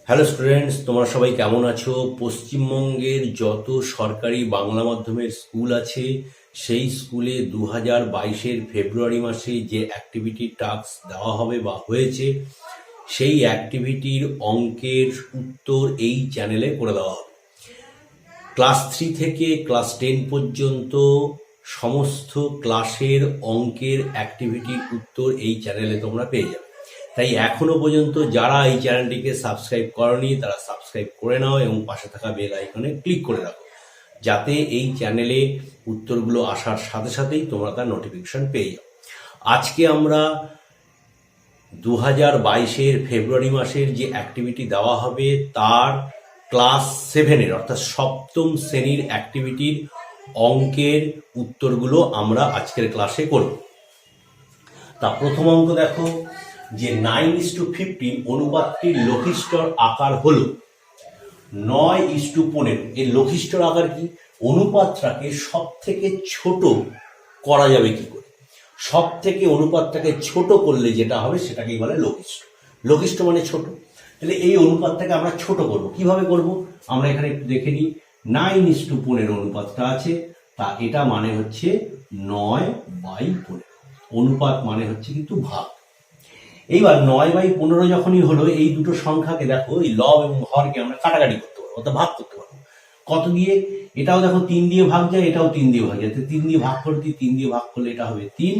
Hello students, তোমরা সবাই কেমন আছো? পশ্চিমবঙ্গের যত সরকারি বাংলা মাধ্যমের স্কুল আছে সেই স্কুলে 2022-এর ফেব্রুয়ারি মাসে যে অ্যাক্টিভিটি টাস্ক দেওয়া হবে বা হয়েছে সেই অ্যাক্টিভিটির অঙ্কের উত্তর এই চ্যানেলে করে দেওয়া হবে। ক্লাস 3 থেকে ক্লাস 10 পর্যন্ত সমস্ত ক্লাসের অঙ্কের অ্যাক্টিভিটির উত্তর এই চ্যানেলে তোমরা পেয়ে যাবে। তাই এখনো পর্যন্ত যারা এই চ্যানেলটিকে সাবস্ক্রাইব করনি তারা সাবস্ক্রাইব করে নাও এবং পাশে থাকা বেল আইকনে ক্লিক করে রাখো, যাতে এই চ্যানেলে উত্তরগুলো আসার সাথে সাথেই তোমরা তার নোটিফিকেশন পেয়ে যাও। আজকে আমরা 2022-এর ফেব্রুয়ারি মাসের যে অ্যাক্টিভিটি দেওয়া হবে তার ক্লাস 7-এর অর্থাৎ সপ্তম শ্রেণীর অ্যাক্টিভিটির অঙ্কের উত্তরগুলো আমরা আজকের ক্লাসে করব। তা প্রথম অঙ্ক দেখো যে 9:15 অনুপাতটির লঘিষ্ঠর আকার হলো 9:15। এর লঘিষ্ঠর আকার কি? অনুপাতটাকে সব থেকে ছোট করা যাবে কি করে? সব থেকে অনুপাতটাকে ছোট করলে যেটা হবে সেটাকেই বলে লঘিষ্ঠ। লঘিষ্ঠ মানে ছোট। তাহলে এই অনুপাতটাকে আমরা ছোট করব, কিভাবে করব আমরা এখানে একটু দেখে নিই। 9:15 অনুপাতটা আছে, তা এটা মানে হচ্ছে 9/15। অনুপাত মানে হচ্ছে কিন্তু ভাগ। এইবার 9/15 যখনই হলো, এই দুটো সংখ্যাকে দেখো, এই লব এবং হরকে আমরা কাটাকাটি করতে পারবো, অর্থাৎ ভাগ করতে পারবো। কত দিয়ে? এটাও দেখো 3 দিয়ে ভাগ যায়, এটাও 3 দিয়ে ভাগ যায়। 3 দিয়ে ভাগ করে দিই, 3 দিয়ে ভাগ করলে এটা হবে 3,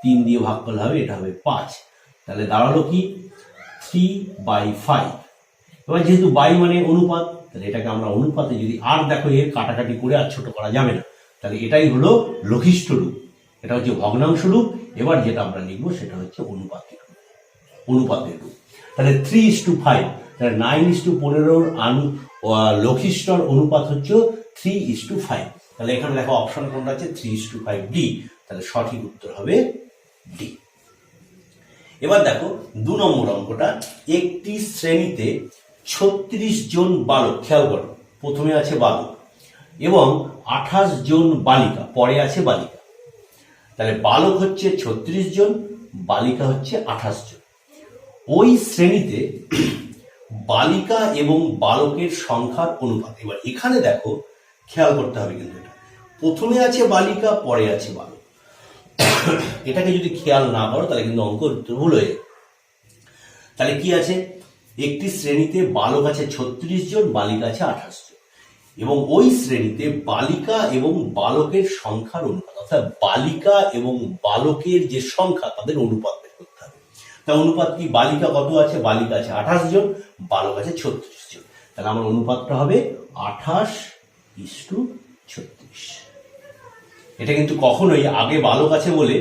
3 দিয়ে ভাগ করলে হবে এটা হবে 5। তাহলে দাঁড়ালো কি 3/5। এবার যেহেতু বাই মানে অনুপাত, তাহলে এটাকে আমরা অনুপাতে যদি, আর দেখো এর কাটাকাটি করে আর ছোট করা যাবে না, তাহলে এটাই হলো লঘিষ্ঠ রূপ। এটা হচ্ছে ভগ্নাংশ রূপ। এবার যেটা আমরা লিখবো সেটা হচ্ছে অনুপাতের রূপ। তাহলে 3:5, তাহলে 9:15 লঘিষ্ঠর অনুপাত হচ্ছে 3:5। তাহলে এখানে দেখো অপশন কোনটা আছে? 3:5 ডি। তাহলে সঠিক উত্তর হবে ডি। এবার দেখো 2 নম্বর অঙ্কটা, একটি শ্রেণীতে 36 জন বালক, খেয়াল করো প্রথমে আছে বালক এবং 28 জন বালিকা, পরে আছে বালিকা। তাহলে বালক হচ্ছে 36 জন, বালিকা হচ্ছে 28 জন। ওই শ্রেণীতে বালিকা এবং বালকের সংখ্যার অনুপাত। এবার এখানে দেখো খেয়াল করতে হবে কিন্তু, এটা প্রথমে আছে বালিকা, পরে আছে বালক। এটাকে যদি খেয়াল না করো তাহলে কিন্তু অঙ্ক উত্তর ভুল হয়ে যাবে। তাহলে কি আছে? একটি শ্রেণীতে বালক আছে 36 জন, বালিকা আছে 28 জন, এবং ওই শ্রেণীতে বালিকা এবং বালকের সংখ্যার অনুপাত, অর্থাৎ বালিকা এবং বালকের যে সংখ্যা তাদের অনুপাত বের করতে হবে। তা অনুপাত কি? বালিকা কত আছে? বালিকা আছে 28 জন, বালক আছে 36 জন। তাহলে আমার অনুপাতটা হবে 28:36। এটা কিন্তু কখনোই আগে বালক আছে বলে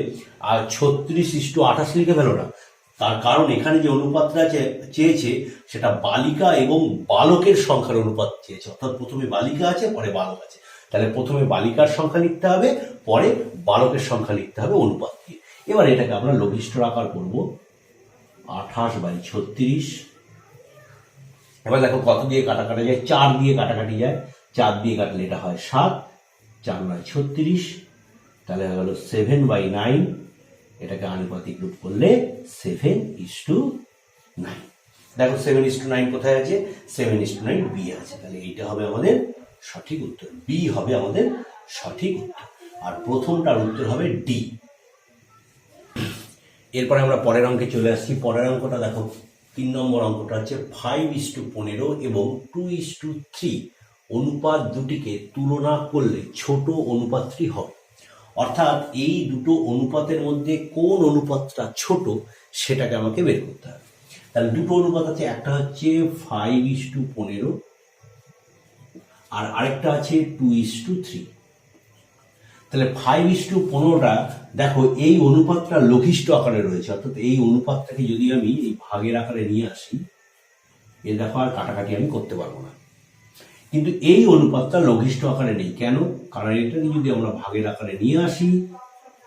আর 36:28 লিখে ফেলো না। তার কারণ এখানে যে অনুপাতটা চেয়েছে সেটা বালিকা এবং বালকের সংখ্যার অনুপাত চেয়েছে, অর্থাৎ প্রথমে বালিকা আছে, পরে বালক আছে। তাহলে প্রথমে বালিকার সংখ্যা লিখতে হবে, পরে বালকের সংখ্যা লিখতে হবে অনুপাত দিয়ে। এবার এটাকে আমরা লঘিষ্ঠর আকার করব 28/36। এবার দেখো কত দিয়ে কাটাকাটি যায়? 4 দিয়ে কাটাকাটি যায়। 4 দিয়ে কাটলে এটা হয় 7, 4 9 36। তাহলে হয়ে গেল 7/9। এটাকে আনুপাতিক রূপ করলে 7:9। দেখো 7:9 কোথায় আছে? 7:9 বি আছে। তাহলে এইটা হবে আমাদের সঠিক উত্তর, বি হবে আমাদের সঠিক উত্তর, আর প্রথমটার উত্তর হবে ডি। এরপরে আমরা পরের অঙ্কে চলে আসছি। পরের অঙ্কটা দেখো, 3 নম্বর অঙ্কটা হচ্ছে 5:15 এবং 2:3 অনুপাত দুটিকে তুলনা করলে ছোট অনুপাতটি হবে। অর্থাৎ এই দুটো অনুপাতের মধ্যে কোন অনুপাতটা ছোট সেটাকে আমাকে বের করতে হবে। তাহলে দুটো অনুপাত আছে, একটা হচ্ছে 5:15 আর আরেকটা আছে 2:3। তাহলে 5:15টা দেখো এই অনুপাতটা লঘিষ্ঠ আকারে রয়েছে, অর্থাৎ এই অনুপাতটাকে যদি আমি এই ভাগের আকারে নিয়ে আসি, এ দেখো আর কাটাকাটি আমি করতে পারবো না। কিন্তু এই অনুপাতটা লঘিষ্ঠ আকারে নেই। কেন? কারণ এটাকে যদি আমরা ভাগের আকারে নিয়ে আসি,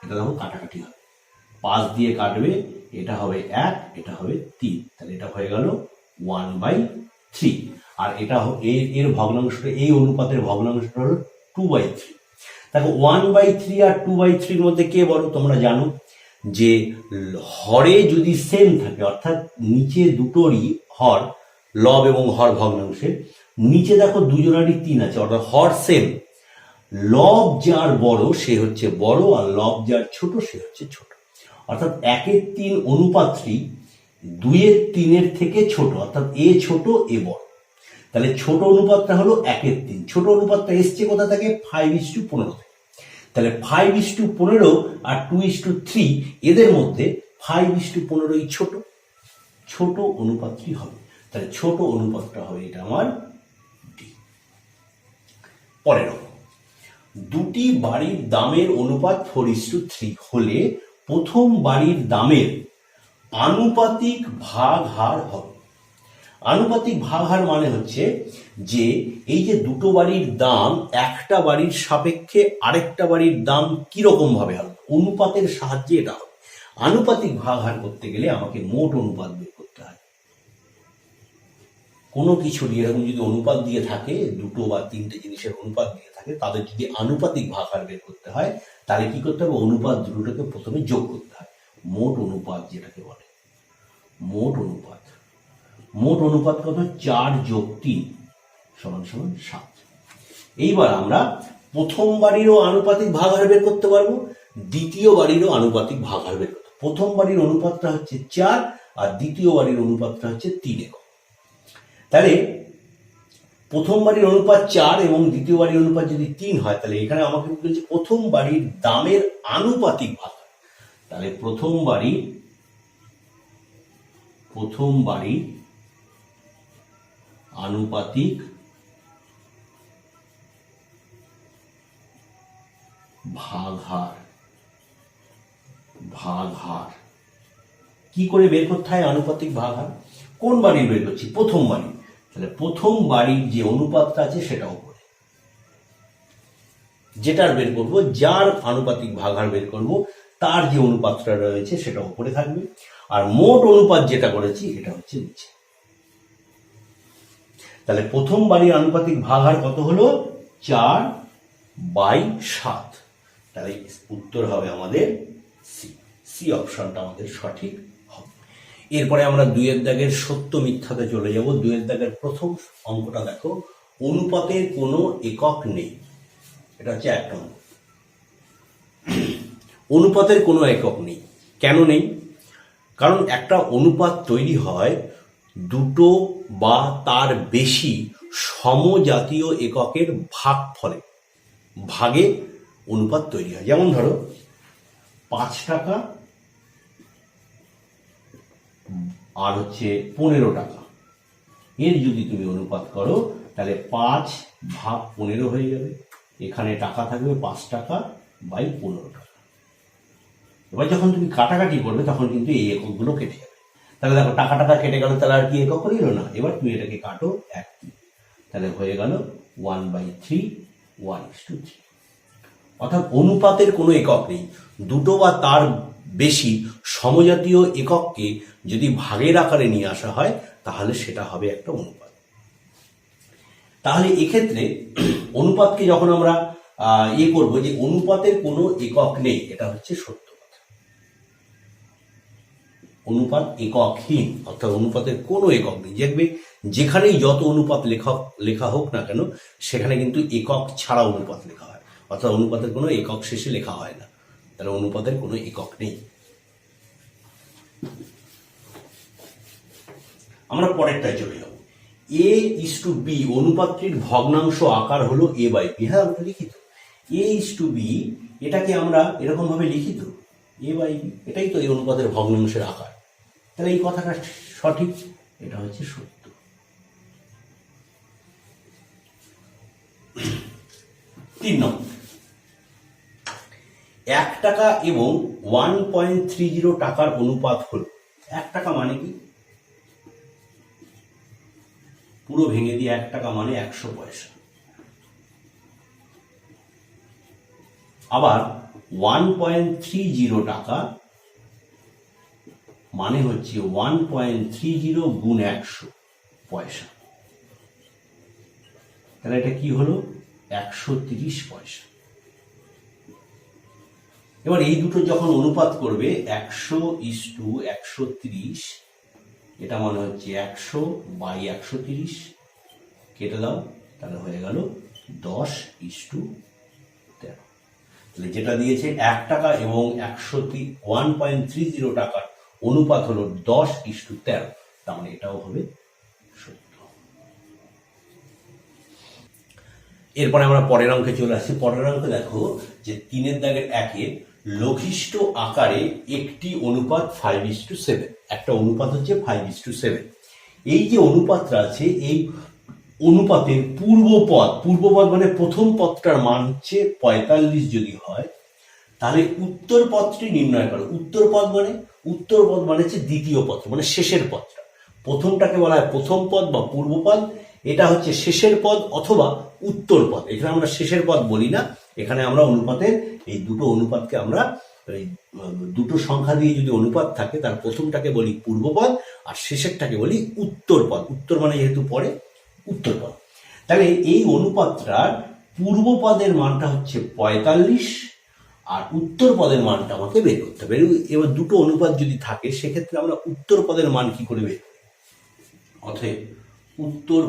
এটা দেখো কাটাকাটি হবে, 5 দিয়ে কাটবে, এটা হবে 1, এটা হবে 3। তাহলে এটা হয়ে গেল 1/3। আর এটা এর ভগ্নাংশটা, এই অনুপাতের ভগ্নাংশটা হলো 2/3। দেখো 1/3 আর 2/3 এর মধ্যে কে বড়? তোমরা জানো যে হরে যদি সেম থাকে, অর্থাৎ নিচে দুটোরই হর লব এবং হর ভগ্নাংশের। নিচে দেখো দুজনারই 3 আছে, অর্থাৎ হর সেম। লব যার বড় সে হচ্ছে বড়, আর লব যার ছোট সে হচ্ছে ছোট। অর্থাৎ 1/3 অনুপাতটি 2/3 থেকে ছোট, অর্থাৎ এ ছোট এ বড়। তাহলে ছোট অনুপাতটা হলো 1/3। ছোট অনুপাতটা এসছে কোথা থেকে? 5:15 থেকে। তাহলে 5:15 আর 2:3 এদের মধ্যে 5:15 ছোট, ছোট অনুপাতটি হবে। তাহলে ছোট অনুপাতটা হবে এটা আমার ডি। পরের দুটি বাড়ির দামের অনুপাত 4:3 হলে প্রথম বাড়ির দামের আনুপাতিক ভাগহার হবে। আনুপাতিক ভাগহার মানে হচ্ছে যে এই যে দুটো বাড়ির দাম, একটা বাড়ির সাপেক্ষে আরেকটা বাড়ির দাম কিরকম ভাবে হবে, অনুপাতের সাহায্যে এটা হবে। আনুপাতিক ভাগহার করতে গেলে আমাকে মোট অনুপাত বের করতে হয়। কোনো কিছু এরকম যদি অনুপাত দিয়ে থাকে, দুটো বা তিনটে জিনিসের অনুপাত দিয়ে থাকে, তাদের যদি আনুপাতিক ভাগহার বের করতে হয় তাহলে কি করতে হবে? অনুপাত দুটোকে প্রথমে যোগ করতে হয়। মোট অনুপাত যেটাকে বলে মোট অনুপাত। মোট অনুপাত কত? 4 যোগ 3 সমান 7। এইবার আমরা প্রথম বাড়িরও আনুপাতিক ভাগহার বের করতে পারবো, দ্বিতীয় বাড়িরও আনুপাতিক ভাগহার বের করতে। প্রথম বাড়ির অনুপাতটা হচ্ছে 4 আর দ্বিতীয় বাড়ির অনুপাতটা হচ্ছে 3 একক। তাহলে প্রথম বাড়ির অনুপাত 4 এবং দ্বিতীয় বাড়ির অনুপাত যদি 3 হয়, তাহলে এখানে আমাকে বলছে প্রথম বাড়ির দামের আনুপাতিক ভাগহার। তাহলে প্রথম বাড়ির আনুপাতিক ভাগহার কি করে বের করতে হয়? আনুপাতিক ভাগহার কোন বাড়ির বের করছি? প্রথম বাড়ি। তাহলে প্রথম বাড়ির যে অনুপাতটা আছে সেটা উপরে, যেটার বের করবো, যার আনুপাতিক ভাগহার বের করব তার যে অনুপাতটা রয়েছে সেটা উপরে থাকবে, আর মোট অনুপাত যেটা করেছি এটা হচ্ছে নিচে। তাহলে প্রথম বাড়ির আনুপাতিক ভাগহার কত হলো? 4/7। তাহলে উত্তর হবে আমাদের সি। সি অপশনটা আমাদের সঠিক হবে। এরপরে আমরা 2 দাগের সত্য মিথ্যাতে চলে যাব। 2 দাগের প্রথম অঙ্কটা দেখো, অনুপাতের কোনো একক নেই। এটা হচ্ছে 1 নম্বর। অনুপাতের কোনো একক নেই। কেন নেই? কারণ একটা অনুপাত তৈরি হয় দুটো বা তার বেশি সমজাতীয় এককের ভাগফলে, ভাগে অনুপাত তৈরি হয়। যেমন ধরো 5 টাকা আর হচ্ছে 15 টাকা, এর যদি তুমি অনুপাত করো তাহলে 5/15 হয়ে যাবে। এখানে টাকা থাকবে 5 টাকা বাই 15 টাকা। এবার যখন তুমি কাটাকাটি করবে তখন কিন্তু এই এককগুলো কেটে যাবে। তাহলে দেখো টাকা টাকা কেটে গেল, তাহলে আর কি একক রইল না। এবার তুমি এটাকে কাটো 1, তাহলে হয়ে গেল 1/3 1:3। অর্থাৎ অনুপাতের কোনো একক নেই। দুটো বা তার বেশি সমজাতীয় একককে যদি ভাগের আকারে নিয়ে আসা হয় তাহলে সেটা হবে একটা অনুপাত। তাহলে এক্ষেত্রে অনুপাতকে যখন আমরা করবো যে অনুপাতের কোনো একক নেই, এটা হচ্ছে সত্য কথা। অনুপাত এককহীন, অর্থাৎ অনুপাতের কোনো একক নেই। দেখবে যেখানেই যত অনুপাত লেখা হোক না কেন সেখানে কিন্তু একক ছাড়া অনুপাত লেখা হয়, অর্থাৎ অনুপাতের কোনো একক শেষে লেখা হয় না। তাহলে অনুপাতের কোনো একক নেই। আমরা পরেরটায় চলে যাব। A:B অনুপাতটির ভগ্নাংশ আকার হলো A/B। হ্যাঁ, আমরা লিখিত A:B, এটাকে আমরা এরকম ভাবে লিখিত A/B, এটাই তো এই অনুপাতের ভগ্নাংশের আকার। তাহলে এই কথাটা সঠিক, এটা হচ্ছে সত্য। 3 নম্বর, 1 টাকা এবং 1.30 টাকার অনুপাত হল। 1 টাকা মানে কি? পুরো ভেঙে দিয়ে 1 টাকা মানে 100 পয়সা। আবার 1.30 টাকা মানে হচ্ছে 1.30 গুণ 100 পয়সা। তাহলে এটা কি হলো? 130 পয়সা। এবার এই দুটো যখন অনুপাত করবে 100:130, এটা মানে হচ্ছে 100/130, কেটে দাও, তাহলে হয়ে গেল 10:13। তাহলে যেটা দিয়েছে 1 টাকা এবং 1.30 টাকার অনুপাত হলো 10:13, তার মানে এটাও হবে সত্য। এরপরে আমরা পরের অঙ্কে চলে আসছি। পরের অঙ্কে দেখো যে 3 দাগের 1-এ লঘিষ্ঠ আকারে একটি অনুপাত 5:7, একটা অনুপাত হচ্ছে 5:7। এই যে অনুপাতটা আছে, এই অনুপাতের পূর্বপদ মানে প্রথম পদটার মান হচ্ছে 45 যদি হয়, তাহলে উত্তর পদটি নির্ণয় করো। উত্তর পদ মানে হচ্ছে দ্বিতীয় পদ, মানে শেষের পদটা। প্রথমটাকে বলা হয় প্রথম পদ বা পূর্বপদ, এটা হচ্ছে শেষের পদ অথবা উত্তর পদ। এখানে আমরা শেষের পদ বলি না, এখানে আমরা অনুপাতের এই দুটো অনুপাতকে আমরা দুটো সংখ্যা দিয়ে যদি অনুপাত থাকে তার প্রথমটাকে বলি পূর্বপদ আর শেষেরটাকে বলি উত্তর পদ। উত্তর মানে যেহেতু পরে উত্তর পদ, তাহলে এই অনুপাতটার পূর্বপদের মানটা হচ্ছে 45 আর উত্তর পদের মানটা আমাকে বের করতে হবে। এবার দুটো অনুপাত যদি থাকে সেক্ষেত্রে আমরা উত্তর পদের মান কি করে বের করি? অতএব উত্তর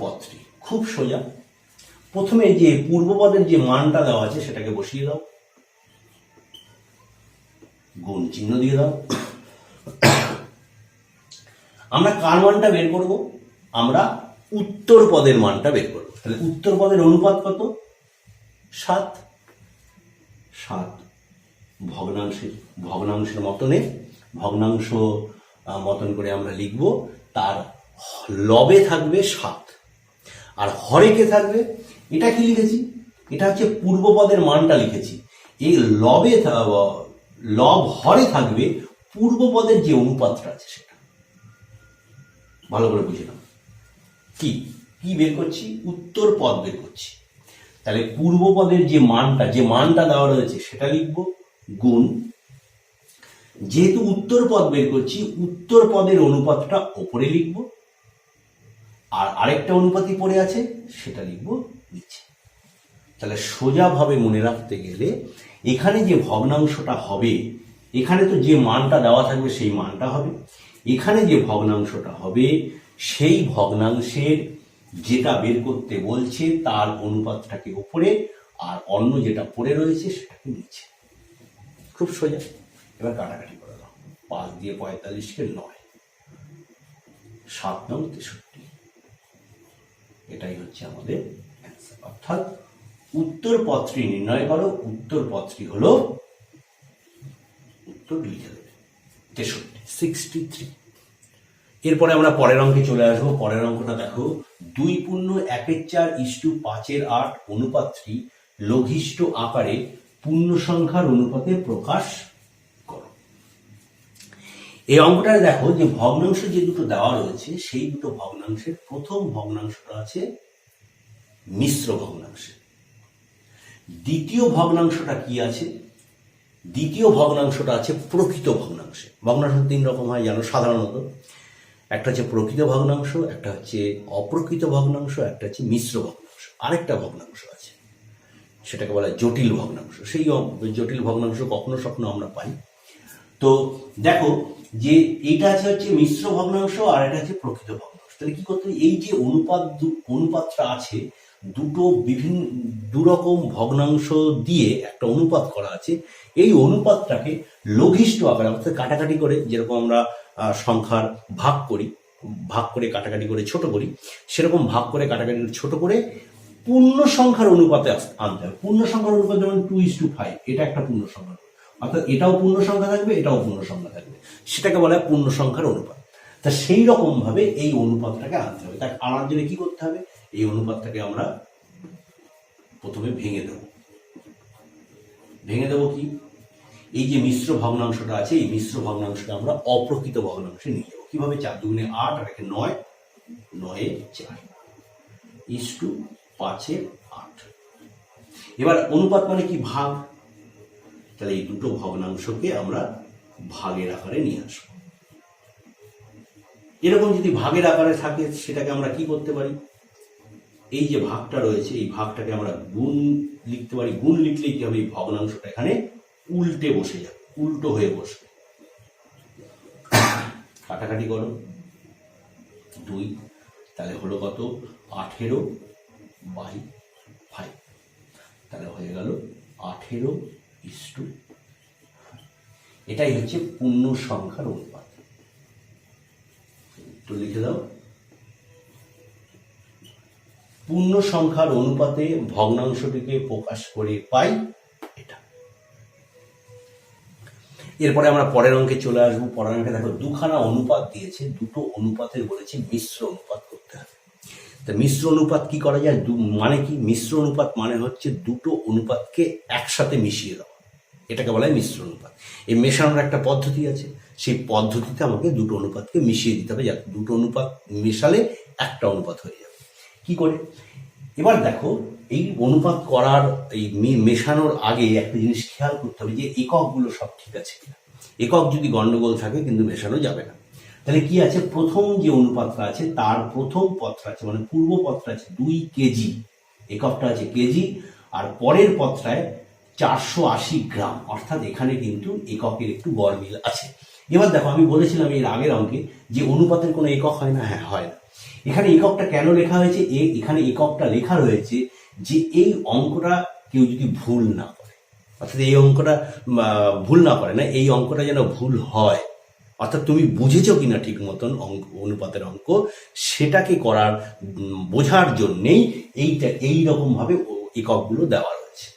পদটি খুব সোজা। প্রথমে যে পূর্বপদের যে মানটা দেওয়া আছে সেটাকে বসিয়ে দাও, গুণ চিহ্ন দিয়ে দাও। আমরা কার মানটা বের করব? আমরা উত্তর পদের মানটা বের করব। তাহলে উত্তর পদের অনুপাত কত? 7। ভগ্নাংশের ভগ্নাংশ মতন করে আমরা লিখব। তার লবে থাকবে 7 আর হরেকে থাকবে, এটা কি লিখেছি? এটা হচ্ছে পূর্বপদের মানটা লিখেছি। এই লব হরে থাকবে পূর্বপদের যে অনুপাতটা আছে সেটা। ভালো করে বুঝে নাও। কি বের করছি? উত্তর পদ বের করছি। তাহলে পূর্বপদের যে মানটা দেওয়া রয়েছে সেটা লিখব, গুণ, যেহেতু উত্তর পদ বের করছি উত্তর পদের অনুপাতটা ওপরে লিখব আর আরেকটা অনুপাতই পড়ে আছে সেটা লিখব নিচে। তাহলে সোজাভাবে মনে রাখতে গেলে এখানে যে ভগ্নাংশটা হবে, এখানে তো যে মানটা দেওয়া থাকবে সেই মানটা হবে, এখানে যে ভগ্নাংশটা হবে সেই ভগ্নাংশের যেটা বের করতে বলছে তার অনুপাতটাকে উপরে আর অন্য যেটা পড়ে রয়েছে সেটাকে নিচে। খুব সোজা। এবার কাটাকাটি করে দাও। 5 দিয়ে 45কে 9, 7 9 63, এটাই হচ্ছে আমাদের অ্যান্সার। অর্থাৎ উত্তর পদটি নির্ণয় করো। উত্তর পদটি হলো, উত্তর লিখে দেবে 63। এরপরে আমরা পরের অঙ্কে চলে আসবো। পরের অঙ্কটা দেখো, 2.1/4:5 অনুপাতটি লঘিষ্ঠ আকারে পূর্ণ সংখ্যার অনুপাতে প্রকাশ করো। এই অঙ্কটা দেখো যে ভগ্নাংশ যে দুটো দেওয়া রয়েছে সেই দুটো ভগ্নাংশের প্রথম ভগ্নাংশটা আছে মিশ্র ভগ্নাংশে। দ্বিতীয় ভগ্নাংশটা কি আছে? দ্বিতীয় ভগ্নাংশটা আছে প্রকৃত ভগ্নাংশে। ভগ্নাংশ 3 রকম হয় জানো সাধারণত। একটা হচ্ছে প্রকৃত ভগ্নাংশ, একটা হচ্ছে অপ্রকৃত ভগ্নাংশ, একটা হচ্ছে মিশ্র ভগ্নাংশ। আরেকটা ভগ্নাংশ আছে সেটাকে বলা হয় জটিল ভগ্নাংশ। সেই জটিল ভগ্নাংশ কখনো স্বপ্ন আমরা পাই। তো দেখো যে এইটা হচ্ছে মিশ্র ভগ্নাংশ আর এটা হচ্ছে প্রকৃত ভগ্নাংশ। তাহলে কি করতে হবে? এই যে অনুপাতটা আছে, দুরকম ভগ্নাংশ দিয়ে একটা অনুপাত করা আছে। এই অনুপাতটাকে লঘিষ্ঠ আকারে, অর্থাৎ কাটাকাটি করে, যেরকম আমরা সংখ্যার ভাগ করে কাটাকাটি করে ছোট করি, সেরকম ভাগ করে কাটাকাটি করে ছোট করে পূর্ণ সংখ্যার অনুপাতে আনতে হবে। পূর্ণ সংখ্যার অনুপাত যেমন 2:5, এটা একটা পূর্ণ সংখ্যা, অর্থাৎ এটাও পূর্ণ সংখ্যা থাকবে, এটাও পূর্ণ সংখ্যা থাকবে, সেটাকে বলা হয় পূর্ণ সংখ্যার অনুপাত। তা সেই রকম ভাবে এই অনুপাতটাকে আনতে হবে। তাই আনার জন্য কি করতে হবে? এই অনুপাতটাকে আমরা প্রথমে ভেঙে দেবো কি? এই যে মিশ্র ভগ্নাংশটা আছে, এই মিশ্র ভগ্নাংশটা আমরা অপ্রকৃত ভগ্নাংশে নিয়ে যাবো। কিভাবে? 4 2 8 আর 9, 9 4 5/8। এবার অনুপাত মানে কি? ভাগ। তাহলে এই দুটো ভগ্নাংশকে আমরা ভাগের আকারে নিয়ে আসবো। এরকম যদি ভাগের আকারে থাকে সেটাকে আমরা কি করতে পারি? এই যে ভাগটা রয়েছে এই ভাগটাকে আমরা গুণ লিখতে পারি। গুণ লিখলে কি হবে? এই ভগ্নাংশটা এখানে উল্টে বসে যাবে, উল্টো হয়ে বসবে। কাটাকাটি করো 2, তাহলে হলো কত 18/5, তাহলে হয়ে গেল 18:5। এটাই হচ্ছে পূর্ণ সংখ্যার অনুপাত। তো লিখে দাও, পূর্ণ সংখ্যার অনুপাতে ভগ্নাংশটিকে প্রকাশ করে পাই এটা। এরপরে আমরা পরের অঙ্কে চলে আসবো। পরের অঙ্কে দেখো দুখানা অনুপাত দিয়েছে, দুটো অনুপাতের বলেছে মিশ্র অনুপাত করতে হবে। তা মিশ্র অনুপাত কি করা যায়, মানে কি মিশ্র অনুপাত মানে হচ্ছে দুটো অনুপাতকে একসাথে মিশিয়ে দেওয়া, এটাকে বলা হয় মিশ্র অনুপাত। এই মেশানোর একটা পদ্ধতি আছে, সেই পদ্ধতিতে আমাকে দুটো অনুপাতকে মিশিয়ে দিতে হবে, যাতে দুটো অনুপাত মেশালে একটা অনুপাত হয়ে যাবে। কি করে, এবার দেখো এই অনুপাত করার এই মেশানোর আগে একটা জিনিস খেয়াল করতে হবে যে এককগুলো সব ঠিক আছে কিনা। একক যদি গন্ডগোল থাকে কিন্তু মেশানো যাবে না। তাহলে কি আছে, প্রথম যে অনুপাতটা আছে তার প্রথম পদটা আছে মানে পূর্ব পদটা আছে 2 কেজি, এককটা আছে কেজি, আর পরের পদটায় 480 গ্রাম, অর্থাৎ এখানে কিন্তু এককের একটু গড়মিল আছে। এবার দেখো আমি বলেছিলাম এর আগের অঙ্কে যে অনুপাতের কোনো একক হয় না, হ্যাঁ হয় না। এখানে এককটা কেন লেখা হয়েছে, এখানে এককটা লেখা রয়েছে যে এই অঙ্কটা কেউ যদি ভুল না করে, অর্থাৎ এই অঙ্কটা ভুল না করে না, এই অঙ্কটা যেন ভুল হয়, অর্থাৎ তুমি বুঝেছো কিনা ঠিক মতন অঙ্ক, অনুপাতের অঙ্ক, সেটাকে করার বোঝার জন্যেই এইটা এই রকম ভাবে এককগুলো দেওয়া রয়েছে।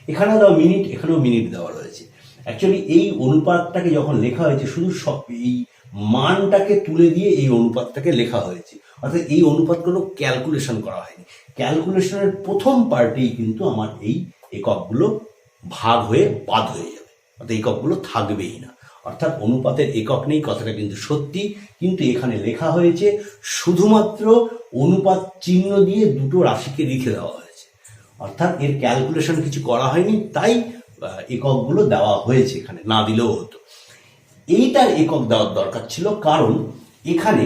এখানেও দেওয়া মিনিট, এখানেও মিনিট দেওয়া রয়েছে। অ্যাকচুয়ালি এই অনুপাতটাকে যখন লেখা হয়েছে শুধু সব এই মানটাকে তুলে দিয়ে এই অনুপাতটাকে লেখা হয়েছে, অর্থাৎ এই অনুপাতগুলো ক্যালকুলেশন করা হয়নি। ক্যালকুলেশনের প্রথম পার্টেই কিন্তু আমার এই এককগুলো ভাগ হয়ে বাদ হয়ে যাবে, অর্থাৎ এককগুলো থাকবেই না। অর্থাৎ অনুপাতের একক নেই কথাটা কিন্তু সত্যি, কিন্তু এখানে লেখা হয়েছে শুধুমাত্র অনুপাত চিহ্ন দিয়ে দুটো রাশিকে লিখে দেওয়া হয়েছে, অর্থাৎ এর ক্যালকুলেশন কিছু করা হয়নি, তাই এককগুলো দেওয়া হয়েছে, এখানে না দিলেও হতো। এইটার একক দেওয়ার দরকার ছিল, কারণ এখানে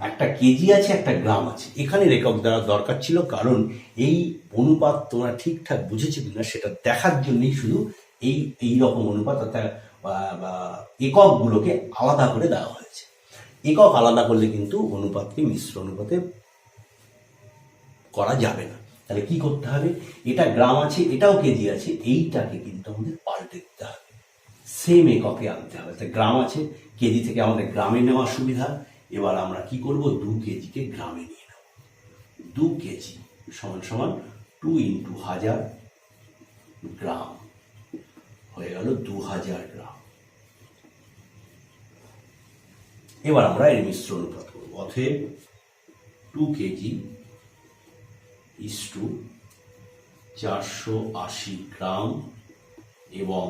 একটা কেজি আছে একটা গ্রাম আছে, এখানে একক দেওয়ার দরকার ছিল, কারণ এই অনুপাত তোমরা ঠিকঠাক বুঝেছো কিনা সেটা দেখার জন্যই শুধু এই রকম অনুপাত অর্থাৎ এককগুলোকে আলাদা করে দেওয়া হয়েছে। একক আলাদা করলে কিন্তু অনুপাতকে মিশ্র অনুপাতে করা যাবে না। তাহলে কি করতে হবে, এটা গ্রাম আছে এটাও কেজি আছে, এইটাকে কিন্তু আমাদের পাল্টে দিতে হবে, সেম এককে আনতে হবে। তাই গ্রাম আছে, কেজি থেকে আমাদের গ্রামে নেওয়া সুবিধা। এবার আমরা কি করব, 2 কেজিকে গ্রামে নিয়ে নেব। 2 কেজি সমান সমান 2 × 1000 গ্রাম, হয়ে গেল 2000 গ্রাম। এবার আমরা এর মিশ্র অনুপাত করব, অতএব 2 কেজি ইস টু 480 গ্রাম, এবং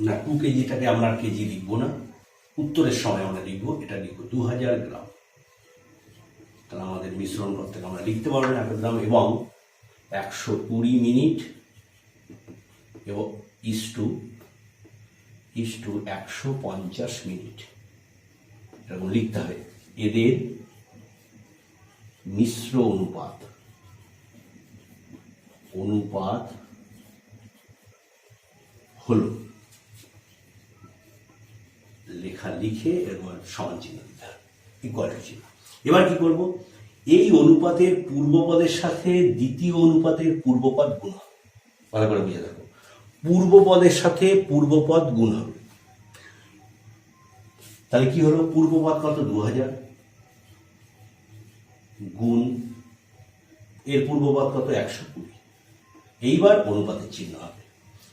না 2 কেজিটাকে আমরা কেজি লিখবো না, উত্তরের সময় আমরা লিখবো, এটা লিখবো 2000 গ্রাম। তাহলে আমাদের মিশ্রণ করতে আমরা লিখতে পারবো 1 গ্রাম, এবং 120 মিনিট, এবং ইস টু 150 মিনিট, এরকম লিখতে হবে। এদের মিশ্র অনুপাত হলো, লেখা লিখে এরকম সমান চিহ্ন দিতে হবে, ইকুয়াল চিহ্ন। এবার কি করব, এই অনুপাতের পূর্বপদের সাথে দ্বিতীয় অনুপাতের পূর্বপদ গুণ হবে। ভালো করে বুঝে দেখো, পূর্বপদের সাথে পূর্বপদ গুণ হবে। তাহলে কি হলো, পূর্বপদ কত 2000 গুণ এর পূর্বপদ কত 120, এইবার অনুপাতের চিহ্ন হবে।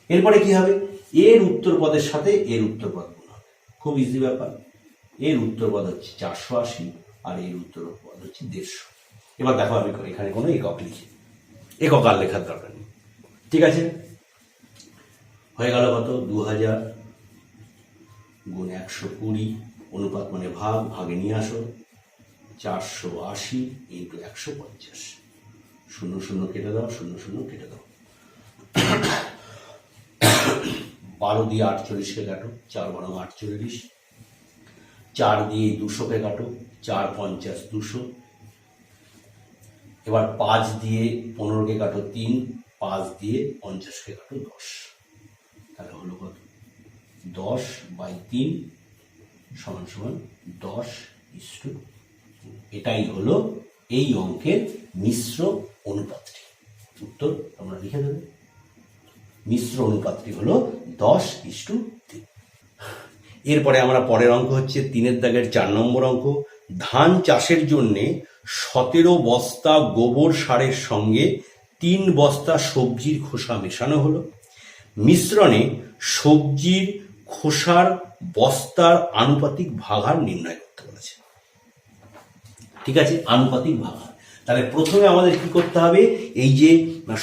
এরপরে কি হবে, এর উত্তর পদের সাথে এর উত্তর পদ গুণ হবে, খুব ইজি ব্যাপার। এর উত্তর পদ হচ্ছে 480 আর এর উত্তর পদ হচ্ছে 150। এবার দেখো আমি এখানে কোনো একক লিখি, একক আর লেখার দরকার নেই, ঠিক আছে। হয়ে গেল কত 2000 গুণ 120, অনুপাত মানে ভাগ, ভাগে নিয়ে আসো, 480 × 150, 0 0 কেটে দাও, 0 0 কেটে দাও, 12 দিয়ে 48কে কাটো, 4 × 12 48, 4 দিয়ে 200কে কাটো, 4 × 50 200, এবার 5 দিয়ে 15কে কাটো 3, 5 দিয়ে 50কে কাটো 10, তাহলে হলো কত 10/3 সমান সমান 10:2। এটাই হলো এই অঙ্কের মিশ্র অনুপাতটি। উত্তর আমরা লিখে দেব, মিশ্র অনুপাতটি হলো 10:3। এরপরে আমরা পরের অঙ্ক হচ্ছে 3 দাগের 4 নম্বর অঙ্ক। ধান চাষের জন্য 17 বস্তা গোবর সারের সঙ্গে 3 বস্তা সবজির খোসা মেশানো হলো। মিশ্রণে সবজির খোসার বস্তার আনুপাতিক ভাগাহার নির্ণয় করতে বলেছে। ঠিক আছে, আনুপাতিক ভাগাহার। তাহলে প্রথমে আমাদের কি করতে হবে, এই যে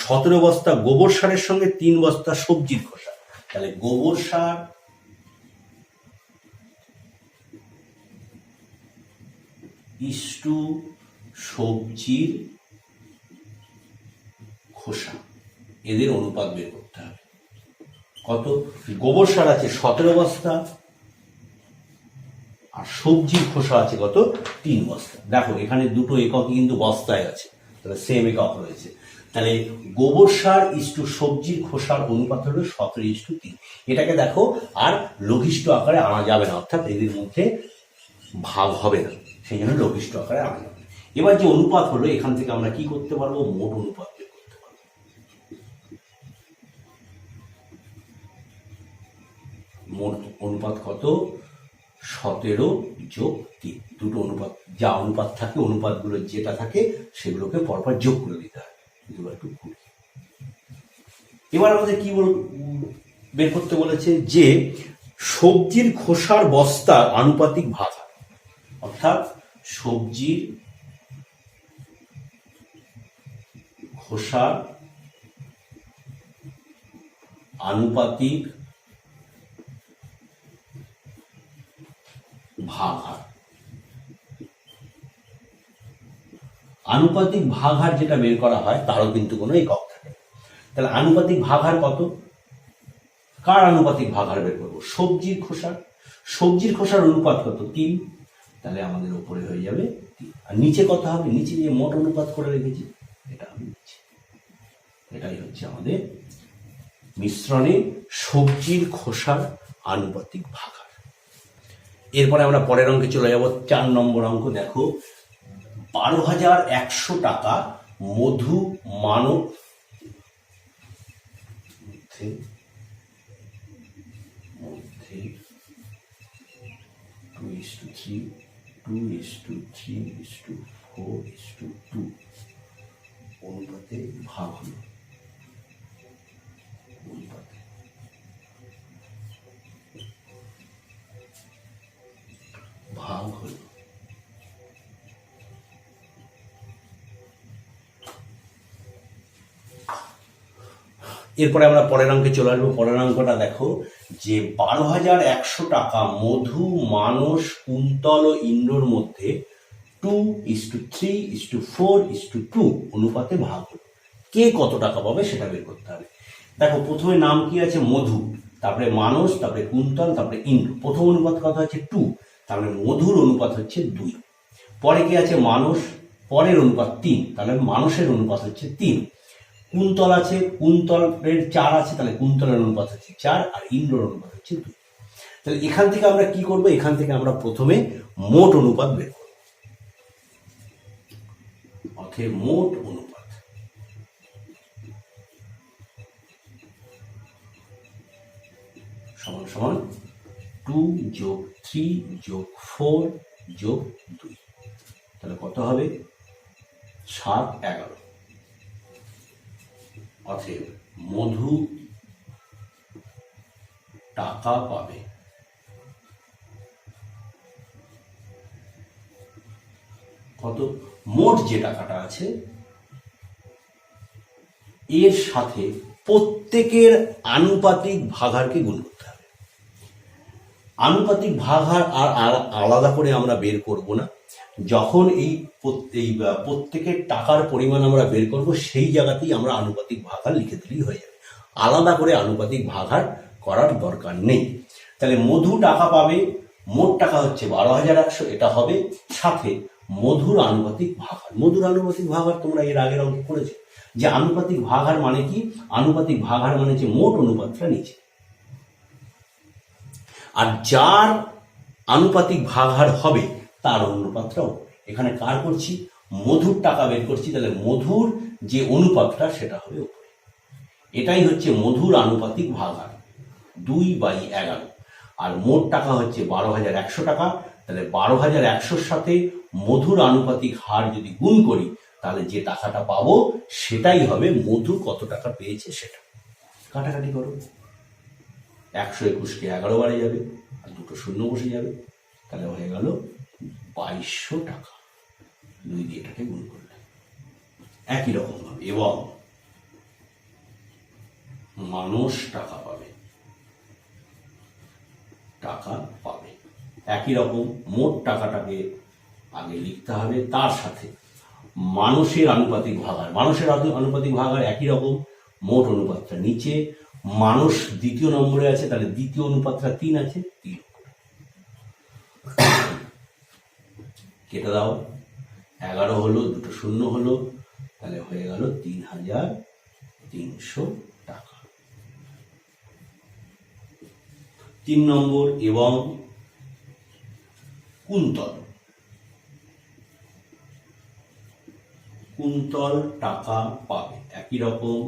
17 বস্তা গোবর সারের সঙ্গে 3 বস্তা সবজির খোসা, তাহলে গোবর সার ইস্টু সবজির খোসা, এদের অনুপাত বের করতে হবে। কত, গোবর সার আছে 17 বস্তা আর সবজির খোসা আছে কত 3 বস্তা। দেখো এখানে দুটো এককই কিন্তু বস্তায় আছে, তাহলে সেম একক রয়েছে। তাহলে গোবর সার ইস্টু সবজির খোসার অনুপাত হলো 17:3। এটাকে দেখো আর লঘিষ্ঠ আকারে আনা যাবে না, অর্থাৎ এদের মধ্যে ভাগ হবে না, সেই জন্য লঘিষ্ঠ আকারে আনা যাবে। এবার যে অনুপাত হলো, এখান থেকে আমরা কি করতে পারবো, মোট অনুপাত বের করতে পারবো। মোট অনুপাত কত, 17+3। দুটো অনুপাত, যা অনুপাত থাকে অনুপাতগুলো যেটা থাকে সেগুলোকে পরপর যোগ করে দিতে হয়। এবার আমাদের কি বের করতে বলেছে, যে সবজির খোসার বস্তার আনুপাতিক ভাগাহার, অর্থাৎ সবজির খোসার আনুপাতিক ভাগাহার। আনুপাতিক ভাগাহার যেটা বের করা হয় তারও কিন্তু কোনো একক থাকে। তাহলে আনুপাতিক ভাগাহার কত, কার আনুপাতিক ভাগাহার বের করবো, সবজির খোসার। সবজির খোসার অনুপাত কত 3, তাহলে আমাদের উপরে হয়ে যাবে 3। আর নিচে কত হবে, নিচে যে মোট অনুপাত করে রেখেছি এটা হবে নিচে। এটাই হচ্ছে আমাদের মিশ্রণে সবজির খোসার আনুপাতিক ভাগাহার। এরপরে আমরা পরের অঙ্কে চলে যাব, 4 নম্বর অঙ্ক। দেখো 12,100 টাকা মধু মানব মধ্যে 2:3, 2:4:2 অনুপাতে ভাগ হলো। এরপরে আমরা পরের অঙ্কে চলে আসবো। পরের অঙ্কটা দেখো, যে 12,100 টাকা মধু মানস কুন্তল ও ইন্দ্রর মধ্যে 2:3:4:2 অনুপাতে ভাগ হলো। কে কত টাকা পাবে সেটা বের করতে হবে। দেখো প্রথমে নাম কি আছে, মধু, তারপরে মানস, তারপরে কুন্তল, তারপরে ইন্দ্র। প্রথম অনুপাত কত হচ্ছে 2, তারপরে মধুর অনুপাত হচ্ছে 2। পরে কি আছে মানস, পরের অনুপাত 3, তাহলে মানসের অনুপাত হচ্ছে 3। কুন্তল আছে, কুন্তলের 4 আছে, তাহলে কুন্তলের অনুপাত হচ্ছে 4, আর ইন্দ্রর অনুপাত হচ্ছে 2। তাহলে এখান থেকে আমরা কি করব, এখান থেকে আমরা প্রথমে মোট অনুপাত বের করব। অতএব মোট অনুপাত সমান সমান 2+3+4+2, তাহলে কত হবে 7-11। অতএব মধু টাকা পাবে কত, মোট যে টাকাটা আছে এর সাথে প্রত্যেকের আনুপাতিক ভাগাহারকে গুণ করতে হবে। আনুপাতিক ভাগাহার আর আলাদা করে আমরা বের করব না, যখন এই প্রত্যেকের টাকার পরিমাণ আমরা বের করব সেই জায়গাতেই আমরা আনুপাতিক ভাগাহার লিখে দিলেই হয়ে যাবে। আলাদা করে আনুপাতিক ভাগাহার করার দরকার নেই। তাহলে মধু টাকা পাবে, মোট টাকা হচ্ছে 12,100, এটা হবে, সাথে মধুর আনুপাতিক ভাগাহার। মধুর আনুপাতিক ভাগাহার তোমরা এর আগের অঙ্কে করেছো। যে আনুপাতিক ভাগহার মানে কি? আনুপাতিক ভাগহার মানে যে মোট অনুপাতটা নিচে, আর যার আনুপাতিক ভাগহার হবে তার অনুপাতটা উপরে। এখানে কার করছি? মধুর টাকা বের করছি, তাহলে মধুর যে অনুপাতটা সেটা হবে উপরে। এটাই হচ্ছে মধুর আনুপাতিক ভাগহার 2/11। আর মোট টাকা হচ্ছে 12,100 টাকা, তাহলে 12,100-র সাথে মধুর আনুপাতিক হার যদি গুণ করি তাহলে যে টাকাটা পাবো সেটাই হবে মধু কত টাকা পেয়েছে সেটা। কাটাকাটি করো, 121কে 11 বারে যাবে আর দুটো শূন্য বসে যাবে, তাহলে হয়ে গেল 2200 টাকা। 2 দিয়ে এটাকে গুণ করলে একই রকম ভাবে এবং মানুষ টাকা পাবে, টাকা পাবে একই রকম। মোট টাকাটাকে আগে লিখতে হবে, তার সাথে মানুষের আনুপাতিক ভাগহার, মানুষের আনুপাতিক ভাগহার একই রকম, মোট অনুপাতটা নিচে, মানুষ দ্বিতীয় নম্বরে আছে, তাহলে দ্বিতীয় অনুপাতটা 3 আছে, 3 কেটে দাও, 11 হলো, দুটো শূন্য হলো, তাহলে হয়ে গেল 3,300 টাকা। 3 নম্বর এবং কুন্তল, কুন্তল টাকা পাবে একই রকম,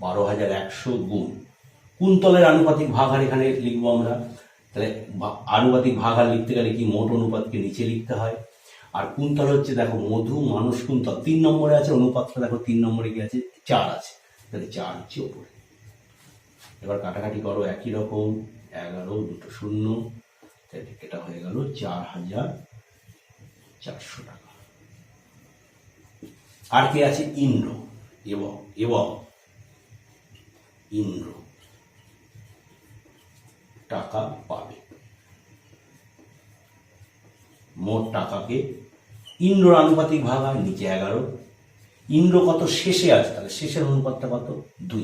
12,100 গুণ কুন্তলের আনুপাতিক ভাগহার এখানে লিখবো আমরা। তাহলে আনুপাতিক ভাগহার লিখতে গেলে কি মোট অনুপাতকে নিচে লিখতে হয়। আর কুন্তল হচ্ছে দেখো মধু মানুষ কুন্তল 3 নম্বরে আছে, অনুপাতটা দেখো 3 নম্বরে কি আছে? 4 আছে, তাহলে 4 হচ্ছে ওপরে। এবার কাটাকাটি করো, একই রকম, 11 দুটো শূন্য, এটা হয়ে গেল 4,400 টাকা। আর কি আছে? ইন্দ্র এবং ইন্দ্র টাকা পাবে। মোট টাকাকে ইন্দ্র আনুপাতিক ভাগহার নিচে 11, ইন্দ্র কত শেষে আছে, তাহলে শেষের অনুপাতটা কত? 2।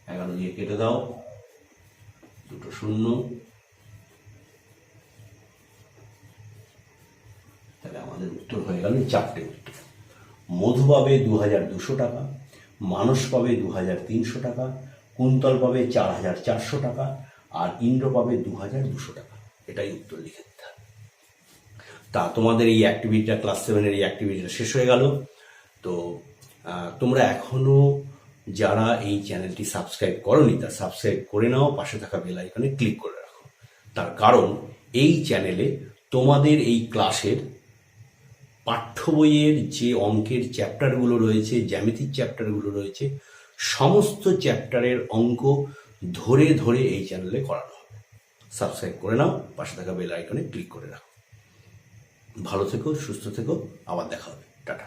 11 দিয়ে কেটে দাও, দুটো শূন্য, তাহলে আমাদের উত্তর হয়ে গেল 4টে উত্তর। মধু পাবে 2,200 টাকা, মানুষ পাবে 2,300 টাকা, কুন্তল পাবে 4,400 টাকা, আর ইন্দ্র পাবে 2,200 টাকা। এটাই উত্তর লিখে দিতে হবে। তা তোমাদের এই অ্যাক্টিভিটিটা, ক্লাস 7-এর এই অ্যাক্টিভিটিটা শেষ হয়ে গেল। তো তোমরা এখনো যারা এই চ্যানেলটি সাবস্ক্রাইব করোনি তা সাবস্ক্রাইব করে নাও, পাশে থাকা বেল আইকনে ক্লিক করে রাখো। তার কারণ এই চ্যানেলে তোমাদের এই ক্লাসের পাঠ্য বইয়ের যে অঙ্কের চ্যাপ্টারগুলো রয়েছে, জ্যামিতিক চ্যাপ্টারগুলো রয়েছে, সমস্ত চ্যাপ্টারের অঙ্ক ধরে ধরে এই চ্যানেলে করানো হবে। সাবস্ক্রাইব করে নাও, পাশে থাকা বেল আইকনে ক্লিক করে রাখো। ভালো থেকো, সুস্থ থেকো, আবার দেখা হবে, টাটা।